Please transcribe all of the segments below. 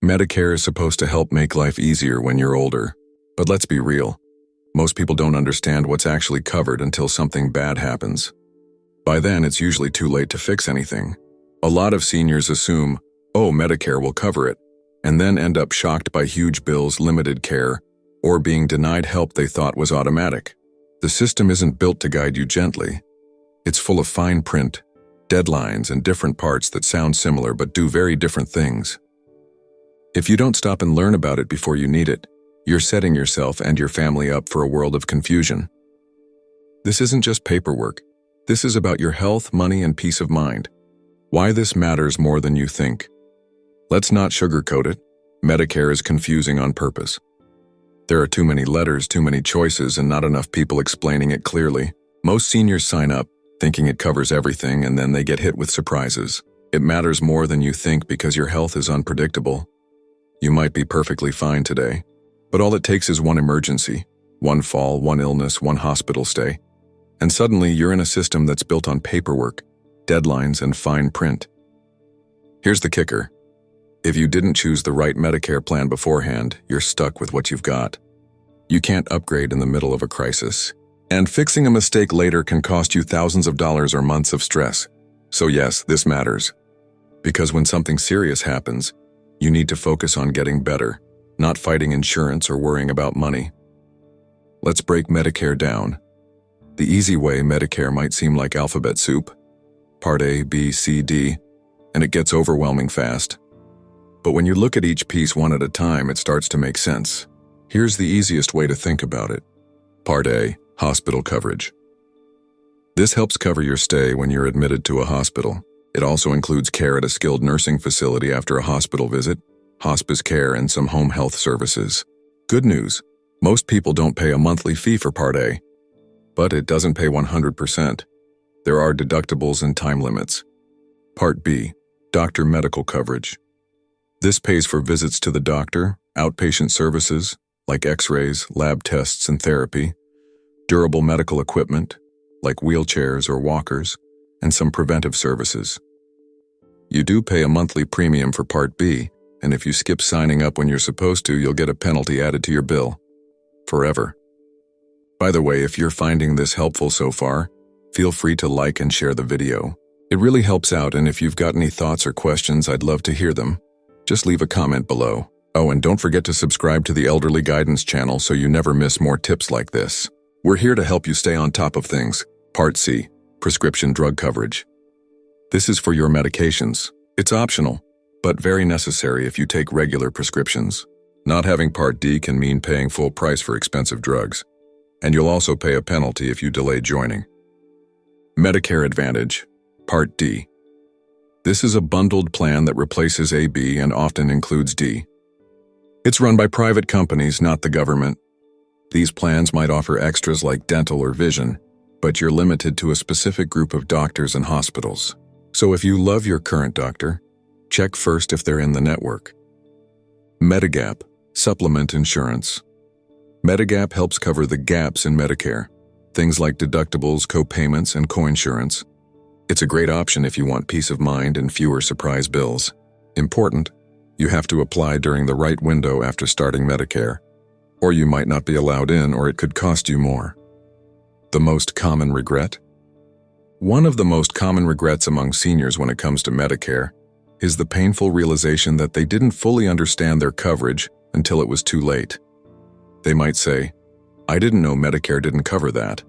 Medicare is supposed to help make life easier when you're older. But let's be real. Most people don't understand what's actually covered until something bad happens. By then, it's usually too late to fix anything. A lot of seniors assume, oh, Medicare will cover it, and then end up shocked by huge bills, limited care, or being denied help they thought was automatic. The system isn't built to guide you gently. It's full of fine print, deadlines, and different parts that sound similar but do very different things. If you don't stop and learn about it before you need it, you're setting yourself and your family up for a world of confusion. This isn't just paperwork. This is about your health, money, and peace of mind. Why this matters more than you think. Let's not sugarcoat it. Medicare is confusing on purpose. There are too many letters, too many choices, and not enough people explaining it clearly. Most seniors sign up, thinking it covers everything, and then they get hit with surprises. It matters more than you think because your health is unpredictable. You might be perfectly fine today, but all it takes is one emergency, one fall, one illness, one hospital stay, and suddenly you're in a system that's built on paperwork, deadlines, and fine print. Here's the kicker. If you didn't choose the right Medicare plan beforehand, you're stuck with what you've got. You can't upgrade in the middle of a crisis, and fixing a mistake later can cost you thousands of dollars or months of stress. So yes, this matters. Because when something serious happens, you need to focus on getting better, not fighting insurance or worrying about money. Let's break Medicare down. The easy way, Medicare might seem like alphabet soup. Part A, B, C, D, and it gets overwhelming fast. But when you look at each piece one at a time, it starts to make sense. Here's the easiest way to think about it. Part A, hospital coverage. This helps cover your stay when you're admitted to a hospital. It also includes care at a skilled nursing facility after a hospital visit, hospice care, and some home health services. Good news, most people don't pay a monthly fee for Part A, but it doesn't pay 100%. There are deductibles and time limits. Part B, doctor medical coverage. This pays for visits to the doctor, outpatient services, like x-rays, lab tests, and therapy, durable medical equipment, like wheelchairs or walkers, and some preventive services. You do pay a monthly premium for Part B, and if you skip signing up when you're supposed to, you'll get a penalty added to your bill. Forever. By the way, if you're finding this helpful so far, feel free to like and share the video. It really helps out, and if you've got any thoughts or questions, I'd love to hear them. Just leave a comment below. Oh, and don't forget to subscribe to the Elderly Guidance channel so you never miss more tips like this. We're here to help you stay on top of things. Part C, prescription drug coverage. This is for your medications. It's optional, but very necessary if you take regular prescriptions. Not having Part D can mean paying full price for expensive drugs, and you'll also pay a penalty if you delay joining. Medicare Advantage, Part D. This is a bundled plan that replaces A, B, and often includes D. It's run by private companies, not the government. These plans might offer extras like dental or vision, but you're limited to a specific group of doctors and hospitals. So if you love your current doctor, check first if they're in the network. Medigap, supplement insurance. Medigap helps cover the gaps in Medicare, things like deductibles, co-payments, and coinsurance. It's a great option if you want peace of mind and fewer surprise bills. Important, you have to apply during the right window after starting Medicare, or you might not be allowed in, or it could cost you more. The most common regret? One of the most common regrets among seniors when it comes to Medicare is the painful realization that they didn't fully understand their coverage until it was too late. They might say, I didn't know Medicare didn't cover that,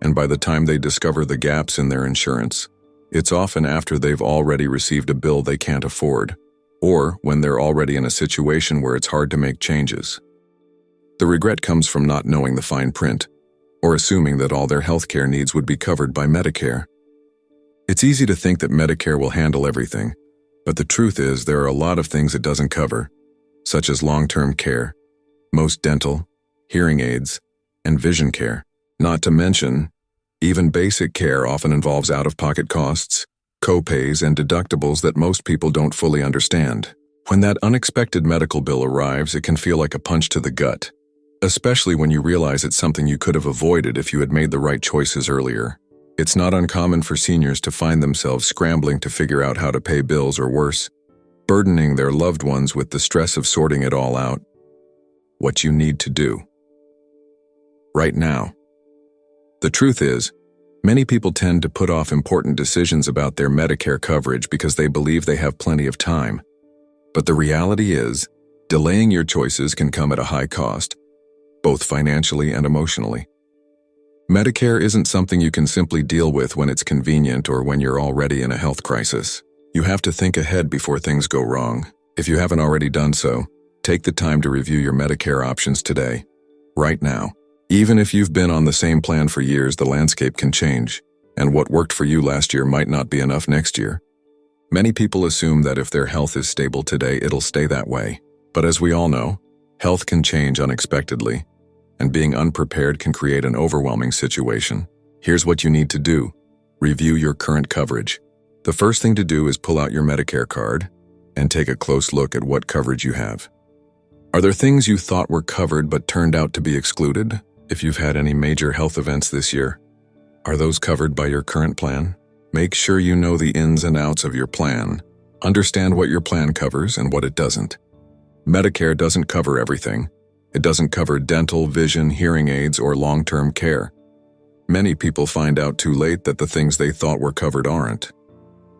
and by the time they discover the gaps in their insurance, it's often after they've already received a bill they can't afford, or when they're already in a situation where it's hard to make changes. The regret comes from not knowing the fine print, or assuming that all their healthcare needs would be covered by Medicare. It's easy to think that Medicare will handle everything, but the truth is there are a lot of things it doesn't cover, such as long-term care, most dental, hearing aids, and vision care. Not to mention, even basic care often involves out-of-pocket costs, co-pays, and deductibles that most people don't fully understand. When that unexpected medical bill arrives, it can feel like a punch to the gut, especially when you realize it's something you could have avoided if you had made the right choices earlier. It's not uncommon for seniors to find themselves scrambling to figure out how to pay bills, or worse, burdening their loved ones with the stress of sorting it all out. What you need to do right now. The truth is, many people tend to put off important decisions about their Medicare coverage because they believe they have plenty of time. But the reality is, delaying your choices can come at a high cost, both financially and emotionally. Medicare isn't something you can simply deal with when it's convenient or when you're already in a health crisis. You have to think ahead before things go wrong. If you haven't already done so, take the time to review your Medicare options today, right now. Even if you've been on the same plan for years, the landscape can change, and what worked for you last year might not be enough next year. Many people assume that if their health is stable today, it'll stay that way. But as we all know, health can change unexpectedly, and being unprepared can create an overwhelming situation. Here's what you need to do. Review your current coverage. The first thing to do is pull out your Medicare card and take a close look at what coverage you have. Are there things you thought were covered but turned out to be excluded? If you've had any major health events this year, are those covered by your current plan? Make sure you know the ins and outs of your plan. Understand what your plan covers and what it doesn't. Medicare doesn't cover everything. It doesn't cover dental, vision, hearing aids, or long-term care. Many people find out too late that the things they thought were covered aren't.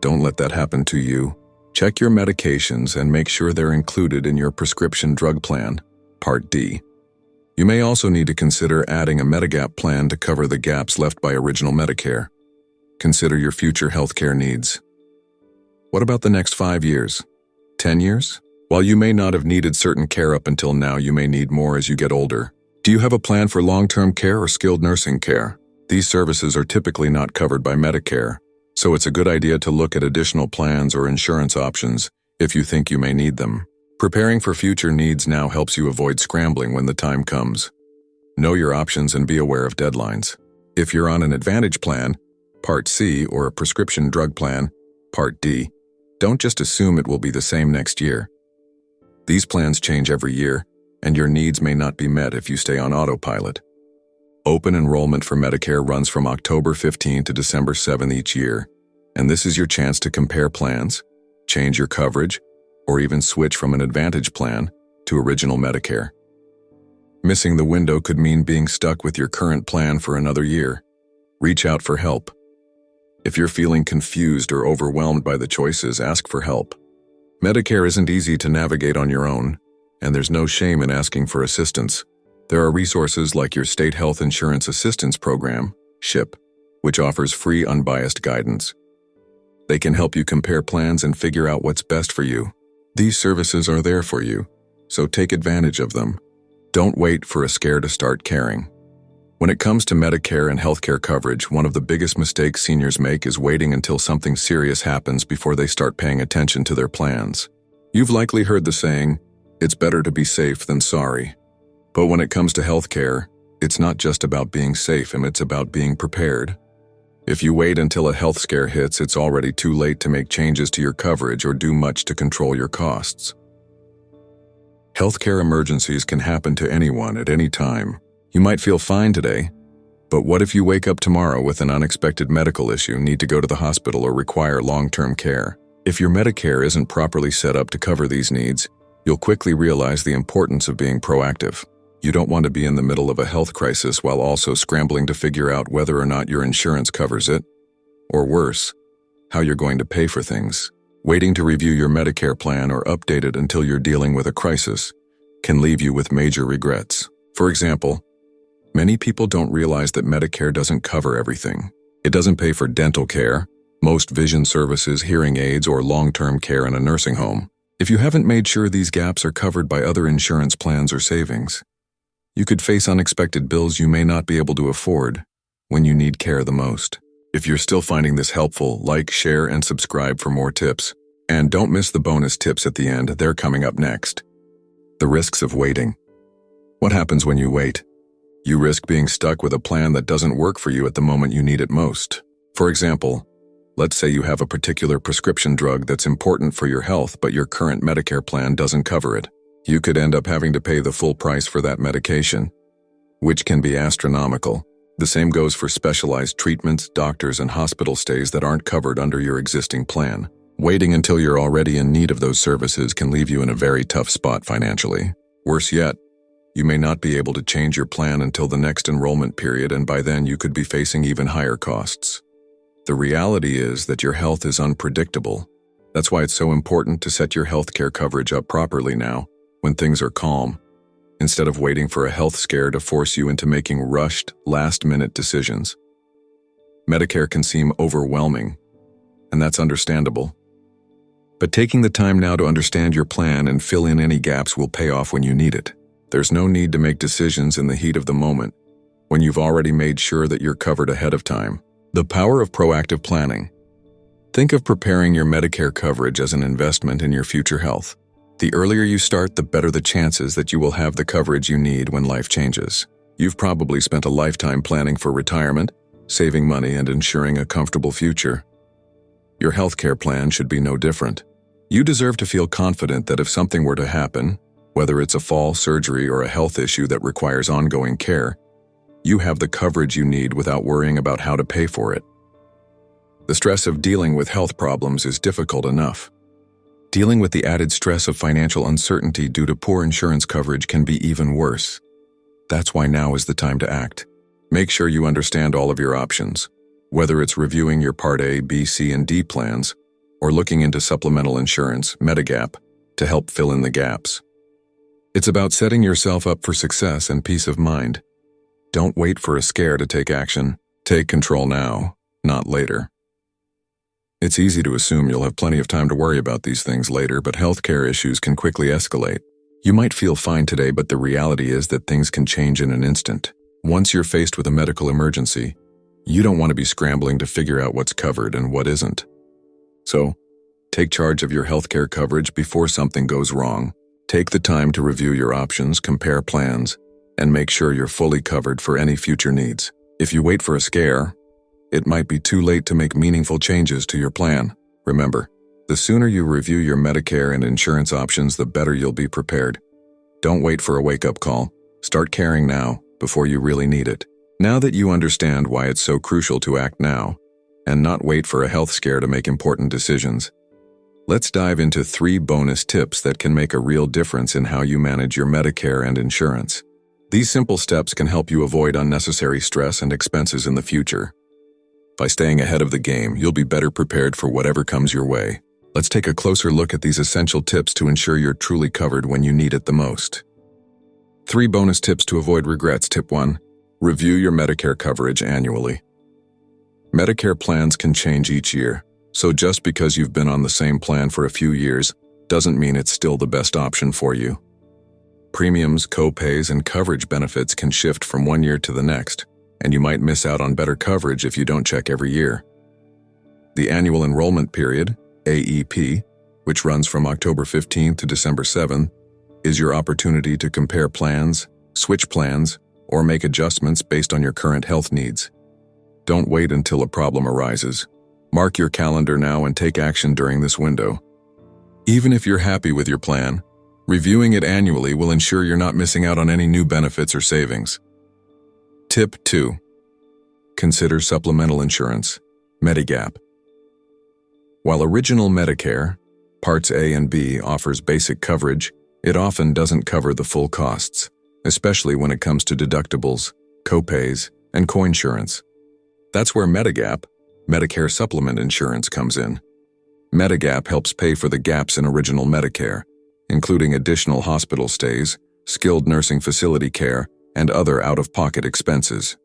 Don't let that happen to you. Check your medications and make sure they're included in your prescription drug plan, Part D. You may also need to consider adding a Medigap plan to cover the gaps left by original Medicare. Consider your future healthcare needs. What about the next 5 years? 10 years? While you may not have needed certain care up until now, you may need more as you get older. Do you have a plan for long-term care or skilled nursing care? These services are typically not covered by Medicare, so it's a good idea to look at additional plans or insurance options if you think you may need them. Preparing for future needs now helps you avoid scrambling when the time comes. Know your options and be aware of deadlines. If you're on an Advantage plan, Part C, or a prescription drug plan, Part D, don't just assume it will be the same next year. These plans change every year, and your needs may not be met if you stay on autopilot. Open enrollment for Medicare runs from October 15 to December 7 each year, and this is your chance to compare plans, change your coverage, or even switch from an Advantage plan to original Medicare. Missing the window could mean being stuck with your current plan for another year. Reach out for help. If you're feeling confused or overwhelmed by the choices, ask for help. Medicare isn't easy to navigate on your own, and there's no shame in asking for assistance. There are resources like your State Health Insurance Assistance Program, SHIP, which offers free, unbiased guidance. They can help you compare plans and figure out what's best for you. These services are there for you, so take advantage of them. Don't wait for a scare to start caring. When it comes to Medicare and healthcare coverage, one of the biggest mistakes seniors make is waiting until something serious happens before they start paying attention to their plans. You've likely heard the saying, "It's better to be safe than sorry." But when it comes to healthcare, it's not just about being safe, and it's about being prepared. If you wait until a health scare hits, it's already too late to make changes to your coverage or do much to control your costs. Healthcare emergencies can happen to anyone at any time. You might feel fine today, but what if you wake up tomorrow with an unexpected medical issue, need to go to the hospital, or require long-term care? If your Medicare isn't properly set up to cover these needs, you'll quickly realize the importance of being proactive. You don't want to be in the middle of a health crisis while also scrambling to figure out whether or not your insurance covers it, or worse, how you're going to pay for things. Waiting to review your Medicare plan or update it until you're dealing with a crisis can leave you with major regrets. For example, many people don't realize that Medicare doesn't cover everything. It doesn't pay for dental care, most vision services, hearing aids, or long-term care in a nursing home. If you haven't made sure these gaps are covered by other insurance plans or savings, you could face unexpected bills you may not be able to afford when you need care the most. If you're still finding this helpful, like, share, and subscribe for more tips. And don't miss the bonus tips at the end, they're coming up next. The risks of waiting. What happens when you wait? You risk being stuck with a plan that doesn't work for you at the moment you need it most. For example, let's say you have a particular prescription drug that's important for your health, but your current Medicare plan doesn't cover it. You could end up having to pay the full price for that medication, which can be astronomical. The same goes for specialized treatments, doctors, and hospital stays that aren't covered under your existing plan. Waiting until you're already in need of those services can leave you in a very tough spot financially. Worse yet, you may not be able to change your plan until the next enrollment period, and by then you could be facing even higher costs. The reality is that your health is unpredictable. That's why it's so important to set your healthcare coverage up properly now, when things are calm, instead of waiting for a health scare to force you into making rushed, last-minute decisions. Medicare can seem overwhelming, and that's understandable. But taking the time now to understand your plan and fill in any gaps will pay off when you need it. There's no need to make decisions in the heat of the moment, when you've already made sure that you're covered ahead of time. The power of proactive planning. Think of preparing your Medicare coverage as an investment in your future health. The earlier you start, the better the chances that you will have the coverage you need when life changes. You've probably spent a lifetime planning for retirement, saving money, and ensuring a comfortable future. Your healthcare plan should be no different. You deserve to feel confident that if something were to happen, whether it's a fall, surgery, or a health issue that requires ongoing care, you have the coverage you need without worrying about how to pay for it. The stress of dealing with health problems is difficult enough. Dealing with the added stress of financial uncertainty due to poor insurance coverage can be even worse. That's why now is the time to act. Make sure you understand all of your options, whether it's reviewing your Part A, B, C, and D plans, or looking into supplemental insurance, Medigap, to help fill in the gaps. It's about setting yourself up for success and peace of mind. Don't wait for a scare to take action. Take control now, not later. It's easy to assume you'll have plenty of time to worry about these things later, but healthcare issues can quickly escalate. You might feel fine today, but the reality is that things can change in an instant. Once you're faced with a medical emergency, you don't want to be scrambling to figure out what's covered and what isn't. So, take charge of your healthcare coverage before something goes wrong. Take the time to review your options, compare plans, and make sure you're fully covered for any future needs. If you wait for a scare, it might be too late to make meaningful changes to your plan. Remember, the sooner you review your Medicare and insurance options, the better you'll be prepared. Don't wait for a wake-up call. Start caring now, before you really need it. Now that you understand why it's so crucial to act now, and not wait for a health scare to make important decisions, let's dive into 3 bonus tips that can make a real difference in how you manage your Medicare and insurance. These simple steps can help you avoid unnecessary stress and expenses in the future. By staying ahead of the game, you'll be better prepared for whatever comes your way. Let's take a closer look at these essential tips to ensure you're truly covered when you need it the most. 3 bonus tips to avoid regrets. Tip 1. Review your Medicare coverage annually. Medicare plans can change each year, so just because you've been on the same plan for a few years doesn't mean it's still the best option for you. Premiums, co-pays, and coverage benefits can shift from one year to the next, and you might miss out on better coverage if you don't check every year. The annual enrollment period, AEP, which runs from October 15th to December 7th, is your opportunity to compare plans, switch plans, or make adjustments based on your current health needs. Don't wait until a problem arises. Mark your calendar now and take action during this window. Even if you're happy with your plan, reviewing it annually will ensure you're not missing out on any new benefits or savings. Tip 2. Consider supplemental insurance, Medigap. While original Medicare, Parts A and B, offers basic coverage, it often doesn't cover the full costs, especially when it comes to deductibles, co-pays, and coinsurance. That's where Medigap, Medicare Supplement Insurance, comes in. Medigap helps pay for the gaps in original Medicare, including additional hospital stays, skilled nursing facility care, and other out-of-pocket expenses.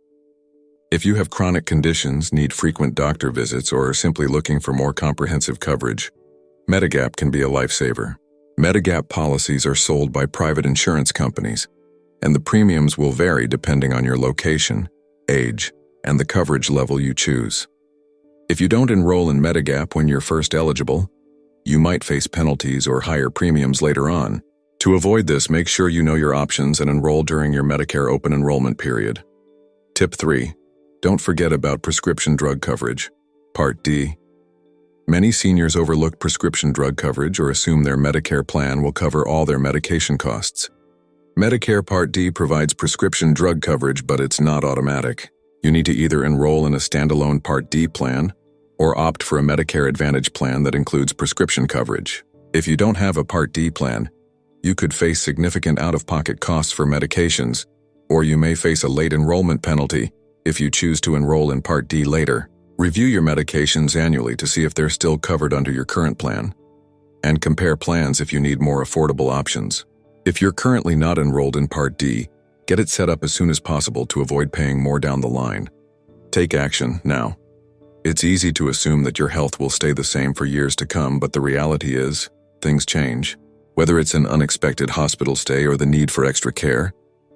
If you have chronic conditions, need frequent doctor visits, or are simply looking for more comprehensive coverage, Medigap can be a lifesaver. Medigap policies are sold by private insurance companies, and the premiums will vary depending on your location, age, and the coverage level you choose. If you don't enroll in Medigap when you're first eligible, you might face penalties or higher premiums later on. To avoid this, make sure you know your options and enroll during your Medicare open enrollment period. Tip 3. Don't forget about prescription drug coverage, Part D. Many seniors overlook prescription drug coverage or assume their Medicare plan will cover all their medication costs. Medicare Part D provides prescription drug coverage, but it's not automatic. You need to either enroll in a standalone Part D plan or opt for a Medicare Advantage plan that includes prescription coverage. If you don't have a Part D plan, you could face significant out-of-pocket costs for medications, or you may face a late enrollment penalty if you choose to enroll in Part D later. Review your medications annually to see if they're still covered under your current plan, and compare plans if you need more affordable options. If you're currently not enrolled in Part D, get it set up as soon as possible to avoid paying more down the line. Take action now. It's easy to assume that your health will stay the same for years to come, but the reality is, things change. Whether it's an unexpected hospital stay or the need for extra care,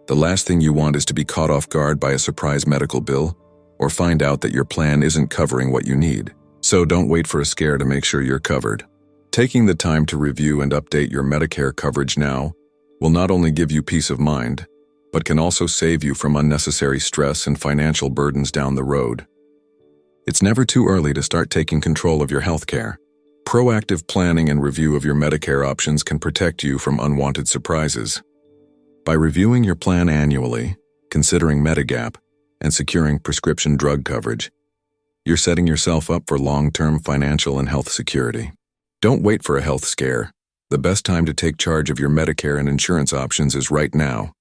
the last thing you want is to be caught off guard by a surprise medical bill or find out that your plan isn't covering what you need. So don't wait for a scare to make sure you're covered. Taking the time to review and update your Medicare coverage now will not only give you peace of mind, but can also save you from unnecessary stress and financial burdens down the road. It's never too early to start taking control of your healthcare. Proactive planning and review of your Medicare options can protect you from unwanted surprises. By reviewing your plan annually, considering Medigap, and securing prescription drug coverage, you're setting yourself up for long-term financial and health security. Don't wait for a health scare. The best time to take charge of your Medicare and insurance options is right now.